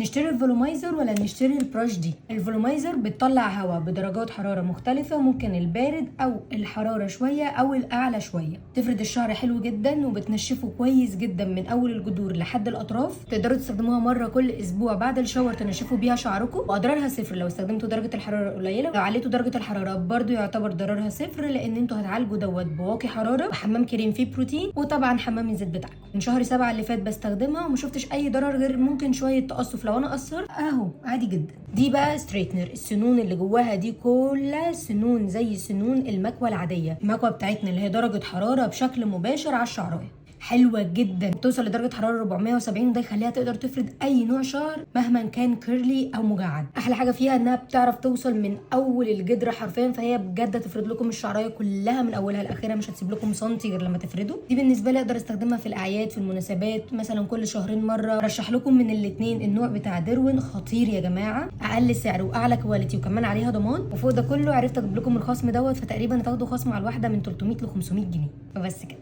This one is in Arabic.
نشتري الفولومايزر ولا نشتري البراش دي؟ الفولومايزر بتطلع هواء بدرجات حراره مختلفه، ممكن البارد او الحراره شويه او الاعلى شويه. تفرد الشعر حلو جدا وبتنشفه كويس جدا من اول الجذور لحد الاطراف. تقدروا تستخدموها مره كل اسبوع بعد الشاور تنشفوا بيها شعركم، واضرارها صفر لو استخدمتوا درجه الحراره قليله. لو عليتوا درجه الحراره برده يعتبر ضررها صفر، لان انتوا هتعالجوا بواقي حراره وحمام كريم فيه بروتين، وطبعا حمام الزيت بتاعكم. من شهر 7 اللي فات بستخدمها وما شفتش اي ضرر غير ممكن شويه تقصف لو انا قصرت اهو عادي جدا. دي بقى ستريتنر، السنون اللي جواها دي كلها سنون زي سنون المكوى العاديه. المكوى بتاعتنا اللي هي درجه حراره بشكل مباشر على الشعرايه، حلوه جدا، بتوصل لدرجه حراره 470، ده يخليها تقدر تفرد اي نوع شعر مهما كان كيرلي او مجعد. احلى حاجه فيها انها بتعرف توصل من اول الجدر حرفيا، فهي بجد تفرد لكم الشعرايه كلها من اولها لاخرها، مش هتسيب لكم سنتي غير لما تفردوا. دي بالنسبه لي اقدر استخدمها في الاعياد، في المناسبات، مثلا كل شهرين مره. ارشح لكم من الاثنين النوع بتاع دروين، خطير يا جماعه، اقل سعر واعلى كواليتي وكمان عليها ضمان. وفوق ده كله عرفت اجيب لكم الخصم دوت، فتقريبا هتاخدوا خصم على الواحده من 300 ل 500 جنيه، فبس كده.